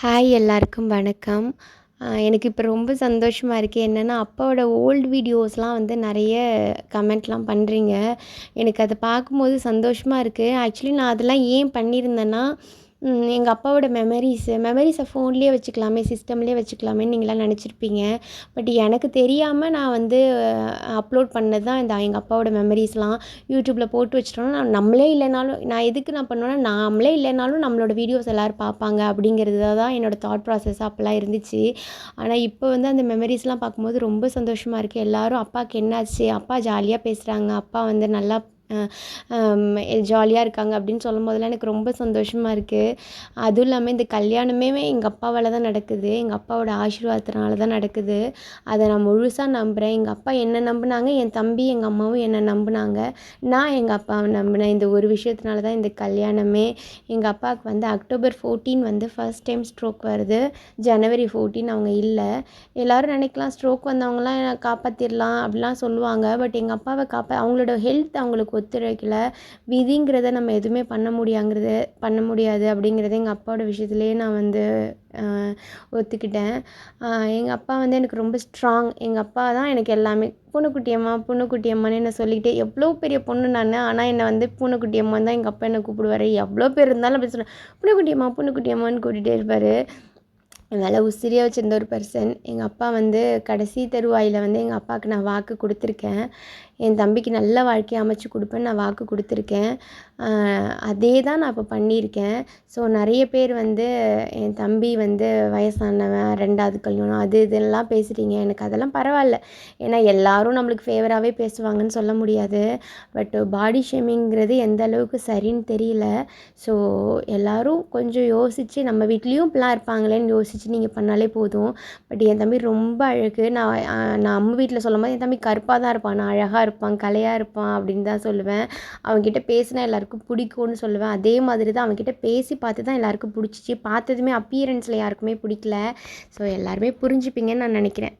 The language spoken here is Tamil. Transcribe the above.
ஹாய் எல்லாருக்கும் வணக்கம். எனக்கு இப்போ ரொம்ப சந்தோஷமா இருக்கு. என்னென்னா, அப்பாவோட ஓல்டு வீடியோஸ்லாம் வந்து நெறைய கமெண்ட்லாம் பண்றீங்க. எனக்கு அத பார்க்கும்போது சந்தோஷமா இருக்கு. ஆக்சுவலி நான் அதெல்லாம் ஏன் பண்ணியிருந்தேன்னா, எங்க அப்பாவோட மெமரீஸை ஃபோன்லேயே வச்சுக்கலாமே, சிஸ்டம்லேயே வச்சுக்கலாமேன்னு நீங்கலாம் நெனச்சிருப்பீங்க. பட் எனக்கு தெரியாம நான் வந்து அப்லோட் பண்ணது தான் எங்க அப்பாவோட மெமரீஸ்லாம். யூடியூப்ல போட்டு வச்சுட்டோம்னா, நம்மளே இல்லைனாலும் நான் எதுக்கு நான் பண்ணுவேன்னா, நாமளே இல்லைனாலும் நம்மளோட வீடியோஸ் எல்லோரும் பார்ப்பாங்க அப்படிங்கிறது தான் என்னோட தாட் ப்ராசஸ் அப்போலாம் இருந்துச்சு. ஆனா, இப்போ வந்து அந்த மெமரீஸ்லாம் பார்க்கும்போது ரொம்ப சந்தோஷமா இருக்கு. எல்லாரும் அப்பாவுக்கு என்னாச்சு? அப்பா ஜாலியா பேசுகிறாங்க. அப்பா வந்து நல்லா அ அம் ஜாலியா இருக்காங்க அப்படின்னு சொல்லும்போதெல்லாம் எனக்கு ரொம்ப சந்தோஷமா இருக்கு. அதுவும் இல்லாம இந்த கல்யாணமே எங்க அப்பாவால தான் நடக்குது. எங்க அப்பாவோட ஆசீர்வாதத்தினால தான் நடக்குது. அத நான் முழுசா நம்புறேன். எங்க அப்பா என்ன நம்புனாங்க, என் தம்பி, எங்க அம்மாவும் என்ன நம்புனாங்க. நான் எங்க அப்பாவ நம்பினேன். இந்த ஒரு விஷயத்தினால தான் இந்த கல்யாணமே. எங்க அப்பாவுக்கு வந்து அக்டோபர் 14 வந்து ஃபர்ஸ்ட் டைம் ஸ்ட்ரோக் வருது. ஜனவரி 14 அவங்க இல்ல. எல்லாரும் நினைக்கலாம் ஸ்ட்ரோக் வந்தவங்கலாம் காப்பாத்திரலாம் அப்படிலாம் சொல்லுவாங்க. பட் எங்க அப்பாவ அவங்களோட ஹெல்த் அவங்களுக்கு ஒத்துழைக்கல. விதிங்கிறத நம்ம எதுவுமே பண்ண முடியாது அப்படிங்கிறத எங்க அப்பாவோட விஷயத்துலேயே நான் வந்து அ ஒத்துக்கிட்டேன். எங்க அப்பா வந்து எனக்கு ரொம்ப ஸ்ட்ராங். எங்க அப்பா தான் எனக்கு எல்லாமே. பூனைக்குட்டி அம்மா, பூனைக்குட்டி அம்மான்னு என்ன சொல்லிக்கிட்டே எவ்வளோ பெரிய பொண்ணு நானு. ஆனா என்ன வந்து பூனைக்குட்டி அம்மான்னு தான் எங்க அப்பா என்ன கூப்பிடுவாரு. எவ்வளோ பேர் இருந்தாலும் அப்படி சொல்லுவேன். பூனைக்குட்டி அம்மா, பூனைக்குட்டி அம்மான்னு கூட்டிகிட்டே இருப்பாரு. என் மேலே உசிரியாக வச்சிருந்த ஒரு பர்சன். எங்க அப்பா வந்து கடைசி தருவாயில வந்து எங்க அப்பாவுக்கு நான் வாக்கு குடுத்துருக்கேன். என் தம்பிக்கு நல்ல வாழ்க்கைய அமைச்சு குடுப்பேன்னு நான் வாக்கு குடுத்துருக்கேன். அதே தான் நான் இப்போ பண்ணியிருக்கேன். ஸோ நெறைய பேர் வந்து என் தம்பி வந்து வயசானவன், 2வது கல்யாணம் அது இதெல்லாம் பேசுகிறீங்க. எனக்கு அதெல்லாம் பரவாயில்ல. ஏன்னா எல்லாரும் நம்மளுக்கு ஃபேவராகவே பேசுவாங்கன்னு சொல்ல முடியாது. பட் பாடி ஷேமிங்கிறது எந்த அளவுக்கு சரின்னு தெரியல. ஸோ எல்லாரும் கொஞ்சம் யோசிச்சு நம்ம வீட்லேயும் இப்படிலாம் இருப்பாங்களேன்னு யோசிச்சு நீங்க பண்ணாலே போதும். பட் என் தம்பி ரொம்ப அழகு. நான் அம்மா வீட்ல சொல்லும்போது என் தம்பி கருப்பா தான் இருப்பான். நான் அழகா இருப்பான், கலையா இருப்பான் அப்படின்னு தான் சொல்லுவேன். அவன்கிட்ட பேசினா எல்லாருக்கும் பிடிக்கும்னு சொல்லுவேன். அதே மாதிரி தான் அவன்கிட்ட பேசி பார்த்து தான் எல்லாருக்கும் பிடிச்சிச்சு. பார்த்ததுமே அப்பியரன்ஸில் யாருக்குமே பிடிக்கல. ஸோ எல்லாருமே புரிஞ்சுப்பீங்கன்னு நான் நினைக்கிறேன்.